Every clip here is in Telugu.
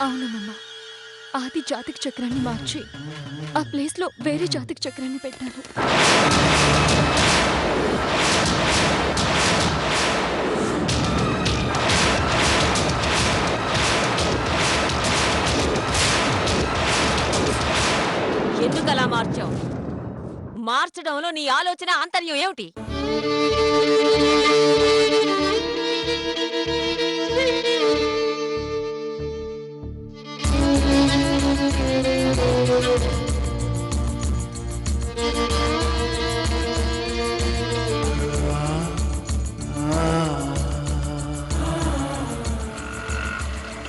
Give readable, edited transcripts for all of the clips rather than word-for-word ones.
అవునమ్మా, ఆది జాతక చక్రాన్ని మార్చి ఆ ప్లేస్లో వేరే జాతక చక్రాన్ని పెట్టారు. ఎందుకలా మార్చావు? మార్చడంలో నీ ఆలోచన ఆంతర్యం ఏమిటి?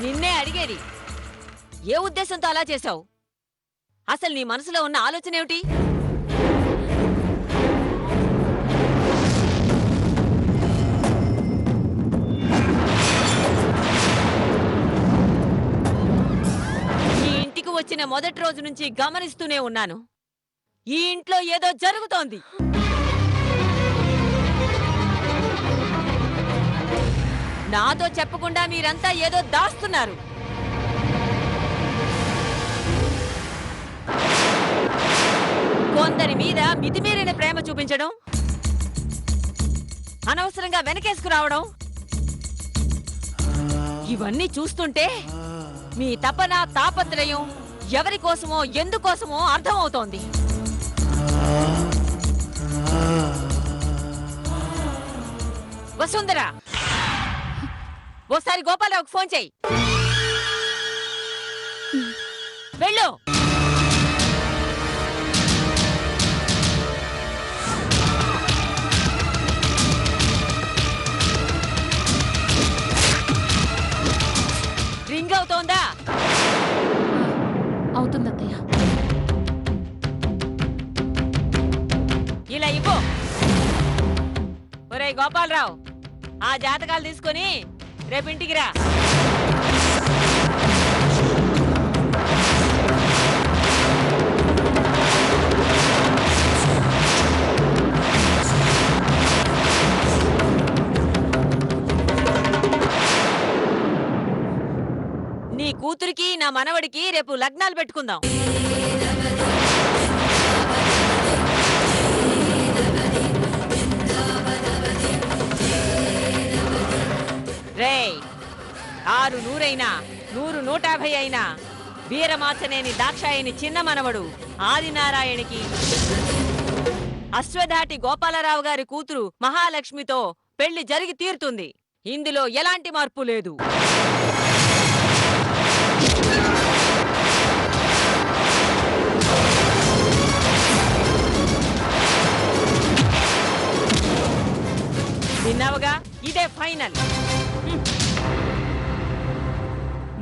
నిన్నే అడిగేది, ఏ ఉద్దేశంతో అలా చేశావు? అసలు నీ మనసులో ఉన్న ఆలోచన ఏమిటి? ఈ ఇంటికి వచ్చిన మొదటి రోజు నుంచి గమనిస్తూనే ఉన్నాను. ఈ ఇంట్లో ఏదో జరుగుతోంది. నాతో చెప్పకుండా మీరంతా ఏదో దాస్తున్నారు. కొందరి మీద మితిమీరిన ప్రేమ చూపించడం, అనవసరంగా వెనకేసుకురావడం, ఇవన్నీ చూస్తుంటే మీ తపన తాపత్రయం ఎవరి కోసమో ఎందుకోసమో అర్థమవుతోంది. వసుంధర, ఓసారి గోపాలరావుకి ఫోన్ చెయ్యి. వెళ్ళు. రింగ్ అవుతోందా? అవుతుందత్తయ్య. ఇలా ఇవ్వు. ఒరేయ్ గోపాలరావు, ఆ జాతకాలు తీసుకొని రేపు ఇంటికి రా. నీ కూతురికి నా మనవడికి రేపు లగ్నాలు పెట్టుకుందాం. రేయ్, 6 100 100 150 అయినా వీరమాచనేని దాక్షాయని చిన్న మనవడు ఆదినారాయణకి అశ్వధాటి గోపాలరావు గారి కూతురు మహాలక్ష్మితో పెళ్లి జరిగి తీరుతుంది. ఇందులో ఎలాంటి మార్పు లేదు. విన్నావుగా, ఇదే ఫైనల్.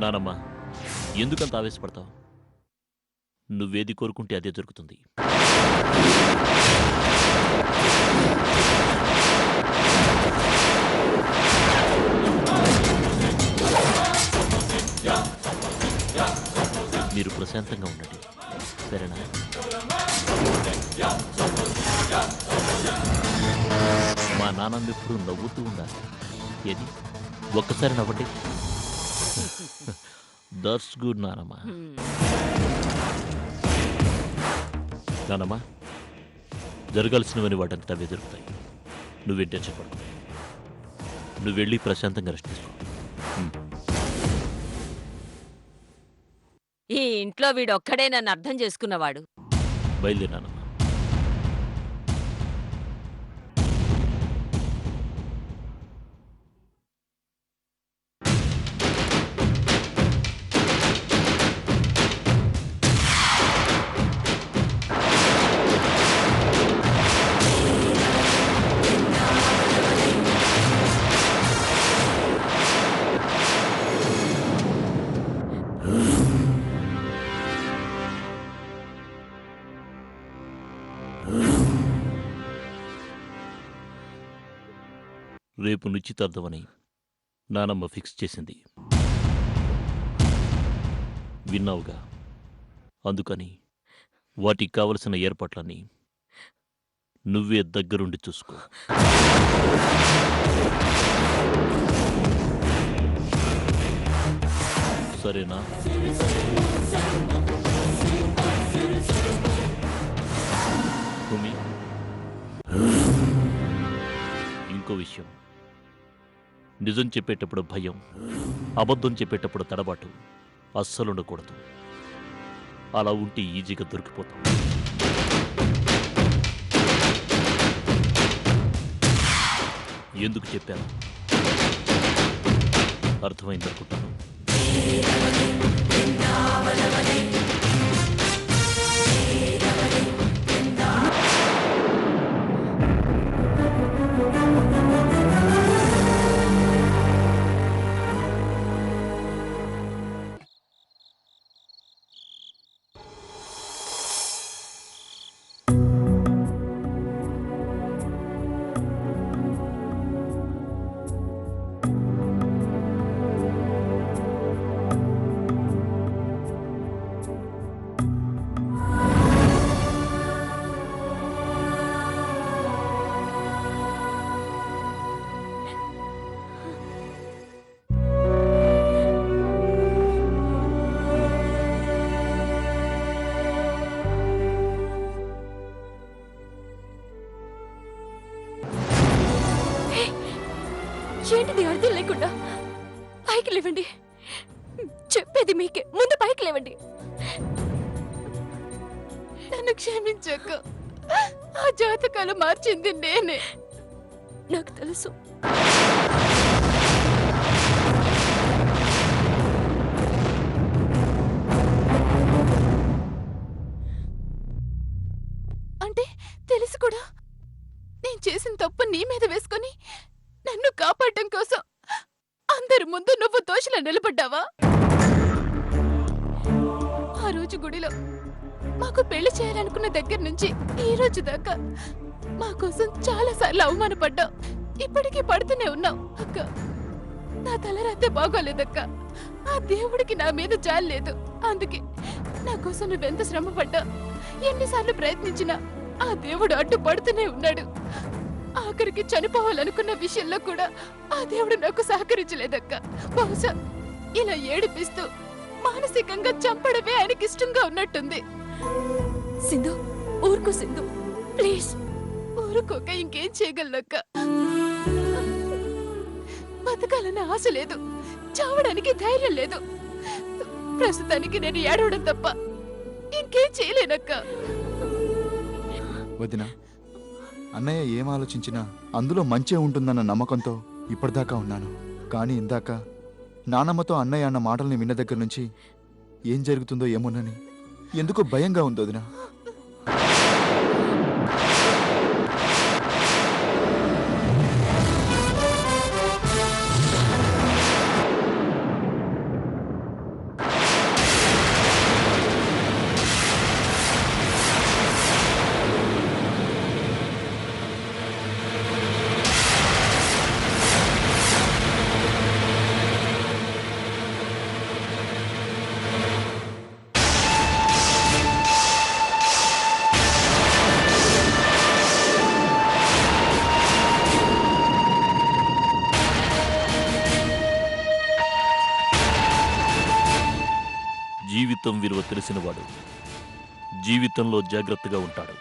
నానమ్మా, ఎందుకంత ఆవేశపడతావు? నువ్వేది కోరుకుంటే అదే దొరుకుతుంది. మీరు ప్రశాంతంగా ఉండండి, సరేనా? మా నాన్నమ్మ ఎప్పుడు నవ్వుతూ ఉండాలి. ఏది ఒక్కసారి నవ్వండి. దట్స్ గుడ్ నానమ్మ. నానమ్మ, జరగాల్సినవని వాటంతా అవే జరుగుతాయి. నువ్వేం టెన్షన్ పడకు. నువ్వు వెళ్ళి ప్రశాంతంగా రెస్ట్ తీసుకో. ఈ ఇంట్లో వీడొక్కడే నన్ను అర్థం చేసుకున్నవాడు. బయలుదేరానమ్మా. రేపు నిశ్చితార్థమని నానమ్మ ఫిక్స్ చేసింది. విన్నావుగా. అందుకని వాటికి కావలసిన ఏర్పాట్లన్నీ నువ్వే దగ్గరుండి చూసుకో. సరేనా? భూమి, ఇంకో విషయం, నిజం చెప్పేటప్పుడు భయం, అబద్ధం చెప్పేటప్పుడు తడబాటు అస్సలుండకూడదు. అలా ఉంటే ఈజీగా దొరికిపోతాం. ఎందుకు చెప్పాను అర్థమైందనుకుంటాను. ఏంటిది అర్థం లేకుండా? పైకి లేవండి, చెప్పేది మీకే. ముందు పైకి లేవండి. నన్ను క్షమించక, ఆ జాతకాలు మార్చింది నేనే. నాకు తెలుసు. అంటే తెలిసి కూడా నేను చేసిన తప్పు నీ మీద వేసుకొని నన్ను కాపాడటం కోసం అందరి ముందు నువ్వు దోషిలా నిలబడ్డావా? ఆ రోజు గుడిలో మాకు పెళ్లి చేయాలనుకున్న దగ్గర నుంచి ఈ రోజు దాకా మా కోసం చాలా సార్లు అవమానపడ్డావు. ఇప్పటికీ పడుతూనే ఉన్నావు అక్క. నా తలరాతే బాగోలేదక్క. ఆ దేవుడికి నా మీద జాలి లేదు. అందుకే నా కోసం నువ్వెంత శ్రమ పడ్డా, ఎన్నిసార్లు ప్రయత్నించినా ఆ దేవుడు అడ్డుపడుతూనే ఉన్నాడు. ఆఖరికి చనిపోవాలనుకున్న విషయంలో కూడా ఆ దేవుడు నాకు సహకరించలేదక్క. బహుశా ఇలా ఏడిపిస్తూ మానసికంగా చంపడమే ఆయనకి ఇష్టంగా ఉన్నట్టుంది. సింధు, ఊరుకో సింధు, ప్లీజ్. ఊరుకోక ఇంకేం చేయగలనక్క? బతకాలన్న ఆశ లేదు, చావడానికి ధైర్యం లేదు. ప్రస్తుతానికి నేను ఏడవడం తప్ప ఇంకేం చేయలేనక్క. వదిన, అన్నయ్య ఏం ఆలోచించినా అందులో మంచే ఉంటుందన్న నమ్మకంతో ఇప్పటిదాకా ఉన్నాను. కానీ ఇందాక నానమ్మతో అన్నయ్య అన్న మాటల్ని విన్న దగ్గర నుంచి ఏం జరుగుతుందో ఏమోనని ఎందుకో భయంగా ఉంది వదిన. జీవితం విలువ తెలిసినవాడు జీవితంలో జాగ్రత్తగా ఉంటాడు.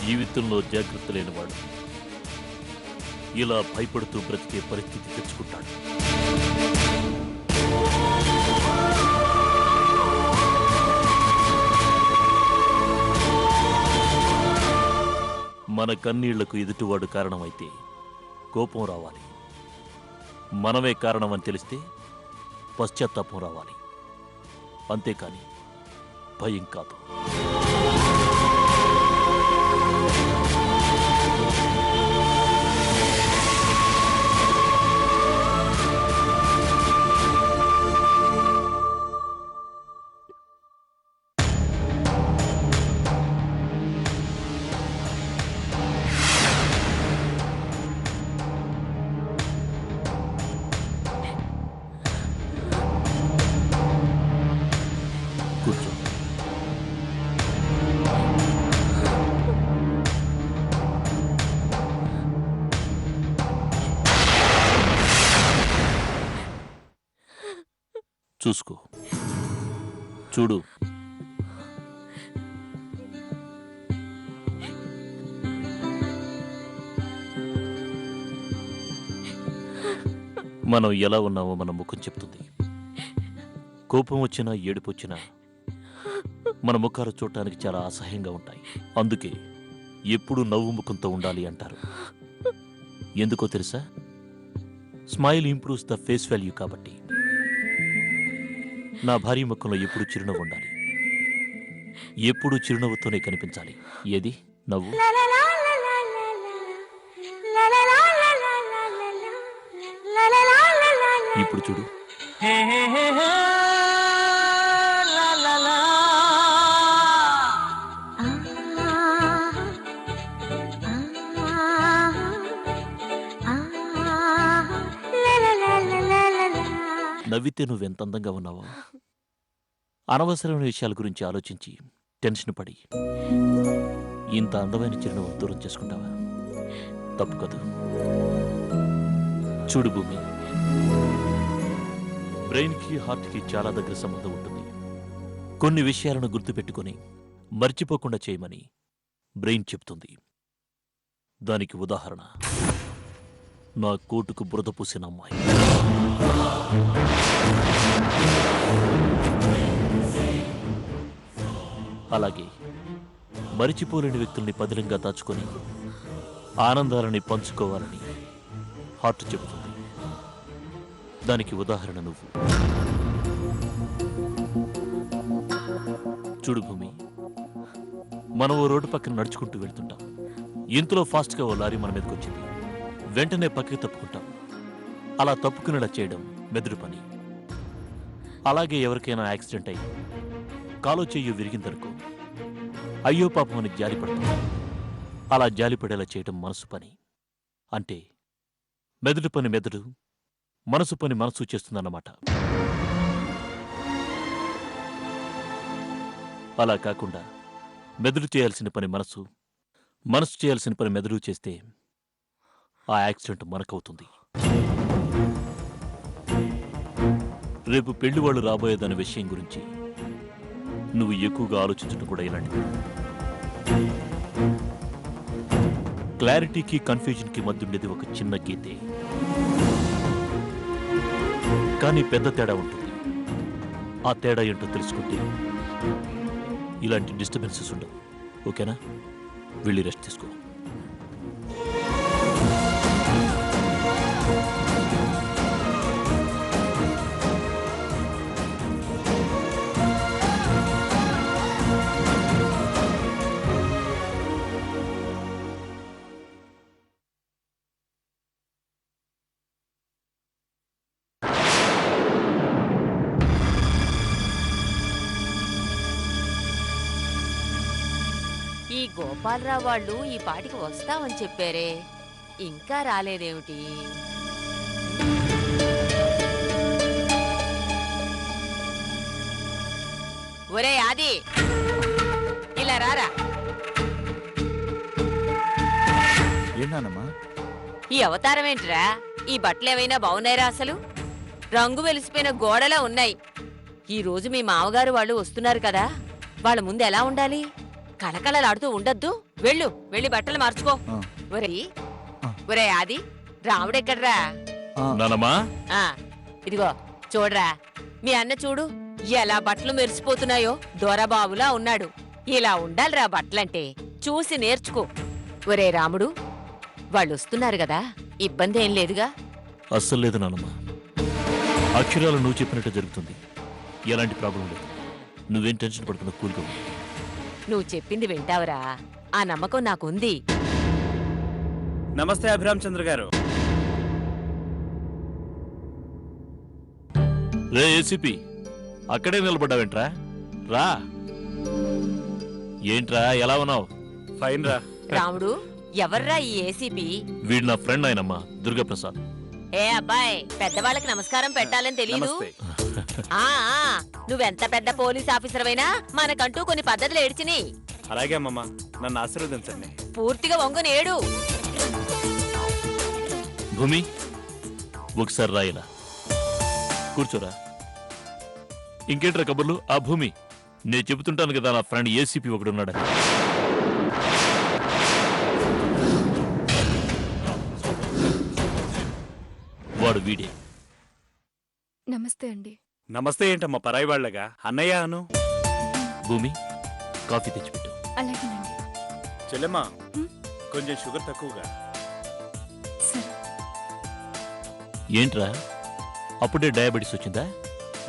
జీవితంలో జాగ్రత్త లేనివాడు ఇలా భయపడుతూ బ్రతికే పరిస్థితి తెచ్చుకుంటాడు. మన కన్నీళ్లకు ఎదుటివాడు కారణమైతే కోపం రావాలి. మనమే కారణమని తెలిస్తే పశ్చాత్తాపం రావాలి. అంతేకాని భయం కాదు. చూసుకో. చూడు. మనం ఎలా ఉన్నామో మన ముఖం చెప్తుంది. కోపం వచ్చినా ఏడుపు వచ్చినా మన ముఖాలు చూడటానికి చాలా అసహ్యంగా ఉంటాయి. అందుకే ఎప్పుడూ నవ్వు ముఖంతో ఉండాలి అంటారు. ఎందుకో తెలుసా? Smile improves the face value. కాబట్టి నా భార్య ముఖంలో ఎప్పుడు చిరునవ్వు ఉండాలి, ఎప్పుడూ చిరునవ్వుతోనే కనిపించాలి. ఏది నవ్వు? ఇప్పుడు చూడు. నవ్వితే నువ్వెంత అందంగా ఉన్నావో. అనవసరమైన విషయాల గురించి ఆలోచించి టెన్షన్ పడి ఇంత అందమైన చిరునవ్వు దూరం చేసుకుంటావా? తప్పు కదూ. చూడు భూమి, బ్రెయిన్కి హార్ట్కి చాలా దగ్గర సంబంధం ఉంటుంది. కొన్ని విషయాలను గుర్తుపెట్టుకొని మర్చిపోకుండా చేయమని బ్రెయిన్ చెప్తుంది. దానికి ఉదాహరణ నా కోటుకు బురద పూసిన అమ్మాయి. అలాగే మరిచిపోలేని వ్యక్తుల్ని పదిలంగా దాచుకొని ఆనందాలని పంచుకోవాలని హార్ట్ చెబుతుంది. దానికి ఉదాహరణ నువ్వు. చూడు భూమి, మనం ఓ రోడ్డు పక్కన నడుచుకుంటూ వెళ్తుంటాం. ఇంతలో ఫాస్ట్గా ఓ లారీ మన మీదకి వచ్చింది. వెంటనే పక్కకి తప్పుకుంటాం. అలా తప్పుకునేలా చేయడం మెదడు పని. అలాగే ఎవరికైనా యాక్సిడెంట్ అయ్యి కాలో చెయ్యి విరిగిందనుకో, అయ్యో పాపం అని జాలిపడతాం. అలా జాలిపడేలా చేయడం మనసు పని. అంటే మెదడు పని మెదడు, మనసు పని మనసు చేస్తుందన్నమాట. అలా కాకుండా మెదడు చేయాల్సిన పని మనసు, మనసు చేయాల్సిన పని మెదడు చేస్తే ఆ యాక్సిడెంట్ మనకవుతుంది. రేపు పెళ్లివాళ్ళు రాబోయేదనే విషయం గురించి నువ్వు ఎక్కువగా ఆలోచించడం కూడా ఇలాంటిది. క్లారిటీకి కన్ఫ్యూజన్కి మధ్య ఉండేది ఒక చిన్న గీతే, కానీ పెద్ద తేడా ఉంటుంది. ఆ తేడా ఏంటో తెలుసుకుంటే ఇలాంటి డిస్టర్బెన్సెస్ ఉండవు. ఓకేనా? వెళ్ళి రెస్ట్ తీసుకో. ఈ గోపాలరావు వాళ్ళు ఈ పాటికి వస్తామని చెప్పారే, ఇంకా రాలేదేమిటి? ఒరే ఆది, ఇలా రారా. ఏంటన్నమ్మా? ఈ అవతారం ఏంట్రా? ఈ బట్టలేమైనా బాగున్నాయిరా? అసలు రంగు వెలిసిపోయిన గోడలా ఉన్నాయి. ఈ రోజు మీ మామగారు వాళ్ళు వస్తున్నారు కదా, వాళ్ళ ముందు ఎలా ఉండాలి? కళకళలాడుతూ ఉండొద్దు. వెళ్ళి బట్టలు మార్చుకో. ఒరే ఆది, రాముడెక్కడ్రా? నానమ్మా, ఇదిగో చూడరా, మీ అన్న చూడు ఎలా బట్టలు మెరిసిపోతున్నాయో. దొరబాబులా ఉన్నాడు. ఇలా ఉండాలిరా బట్టలంటే. చూసి నేర్చుకో. ఒరే రాముడు, వాళ్ళు వస్తున్నారు కదా, ఇబ్బంది ఏం లేదుగా? అస్సలు లేదు నానమ్మా. అక్షరాలు నువ్వు చెప్పినట్టు జరుగుతుంది. ఎలాంటి ప్రాబ్లం లేదు. నువ్వేం టెన్షన్ పడుతున్నా, కూల్గా ఉంది. నువ్వు చెప్పింది వింటావురా, ఆ నమ్మకం నాకుంది. నమస్తే అభిరామ్ చంద్ర గారు. రే ఏసీపీ, అక్కడే నిలబడ్డావేంట్రా? రా. ఏంట్రా, ఎలా ఉన్నావు? ఫైన్ రా. రాముడు, ఎవర్రా ఈ ఏసీపీ? వీడు నా ఫ్రెండ్ ఆయనమ్మా, దుర్గాప్రసాద్. ఏ అబ్బాయి, పెద్దవాళ్ళకి నమస్కారం పెట్టాలని తెలీదు? నమస్తే. నువ్వెంత పెద్ద పోలీస్ ఆఫీసర్ అయినా మనకంటూ కొన్ని పద్ధతులు ఏడ్చిని. అలాగే అమ్మమ్మ, నన్ను ఆశీర్వదించండి. పూర్తిగా వంగుని ఏడు. భూమి, ఒకసారి రాయిలా కూర్చోరా. ఇంకేంట్రా కబుర్లు? ఆ భూమి, నేను చెబుతుంటాను కదా నా ఫ్రెండ్ ఏసీపీ ఒకడున్నాడని. వాడు వీడే. నమస్తే అండి. నమస్తే ఏంటమ్మా పరాయి వాళ్ళగా? అన్నయ్య అను. భూమి, కాఫీ తెచ్చిపెట్టు. అలాగేనండి. చెల్లెమ్మా హ్మ్? కొంచెం షుగర్ తక్కువగా. సరే. ఏంట్రా అప్పుడే డయాబెటీస్ వచ్చిందా?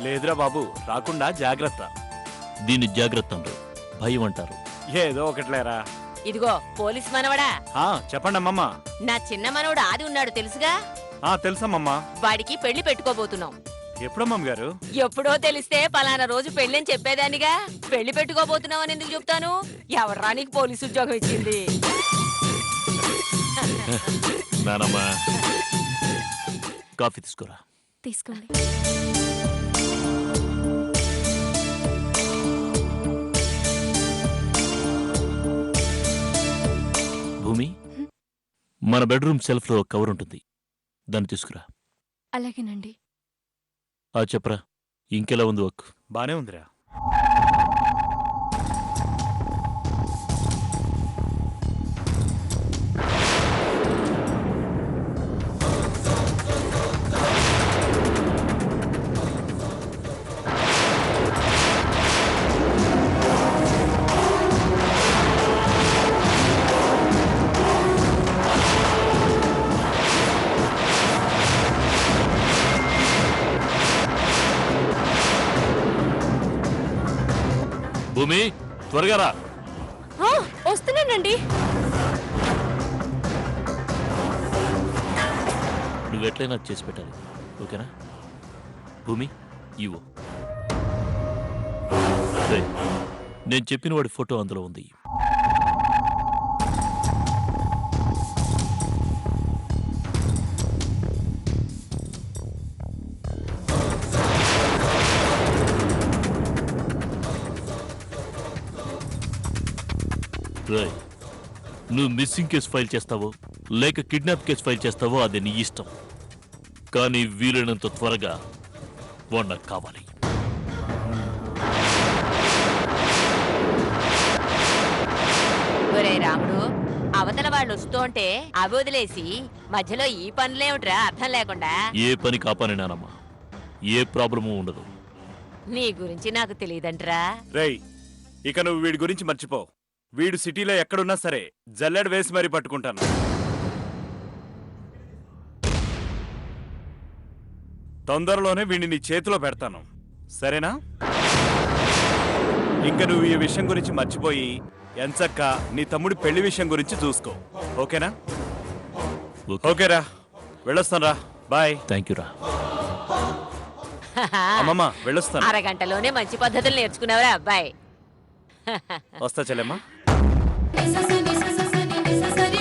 లేదురా బాబు, రాకుండా జాగ్రత్త. దీన్ని జాగ్రత్త అనరు, భయం అంటారు. ఏదో ఒకట్లేరా. ఇదిగో పోలీస్ మనవడా, చెప్పండి అమ్మమ్మ. నా చిన్న మనవడు ఆది ఉన్నాడు తెలుసుగా? తెలుసమ్మమ్మా. వాడికి పెళ్లి పెట్టుకోబోతున్నాం. ఎప్పుడమ్మమ్మ గారు? ఎప్పుడో తెలిస్తే పలానా రోజు పెళ్ళని చెప్పేదానిగా. పెళ్లి పెట్టుకోబోతున్నావు అని ఎందుకు చెప్తాను? ఎవడ్రా నీకు పోలీసు ఉద్యోగం ఇచ్చింది? నానమ్మా, కాఫీ తీసుకోరా. తీసుకోండి. భూమి, మన బెడ్రూమ్ సెల్ఫ్లో కవర్ ఉంటుంది, దాన్ని తీసుకురా. అలాగేనండి. చెప్పరా, ఇంకెలా ఉంది వర్క్? బానే ఉందిరా. భూమి, త్వరగా రా. వస్తున్నానండి. నువ్వెట్లయినా చేసి పెట్టాలి, ఓకేనా? భూమి, ఇవ్వు. రేయ్, నేను చెప్పిన వాడి ఫోటో అందులో ఉంది. రేయ్, నువ్వు మిస్సింగ్ కేసు ఫైల్ చేస్తావో లేక కిడ్నాప్ కేసు ఫైల్ చేస్తావో అది నీ ఇష్టం, కానీ వీలైనంత త్వరగా వాడు నాకు కావాలి. ఒరే రాముడు, అవతల వాళ్ళు వస్తుంటే అవి వదిలేసి మధ్యలో ఈ పనులేమిట్రా అర్థం లేకుండా? ఏ పని కాపాని నానమ్మా, ఏ ప్రాబ్లము ఉండదు. నీ గురించి నాకు తెలియదంట్రా. రేయ్, ఇక నువ్వు వీడి గురించి మర్చిపో. వీడు సిటీలో ఎక్కడున్నా సరే జల్లెడ వేసి మరీ పట్టుకుంటాను. తొందరలోనే వీడిని నీ చేతిలో పెడతాను, సరేనా? ఇంక నువ్వు ఈ విషయం గురించి మర్చిపోయి ఎంచక్క నీ తమ్ముడి పెళ్లి విషయం గురించి చూసుకో, ఓకేనా? ఓకేరా, వెళ్ళొస్తాను రా, బాయ్. థ్యాంక్ యూ రా. అమ్మమ్మ వెళ్ళొస్తాను. అరగంటలోనే మంచి పద్ధతులు నేర్చుకున్నావురా అబ్బాయి. వస్తా చెల్లెమ్మా. నిస సని నిస సని నిస సరి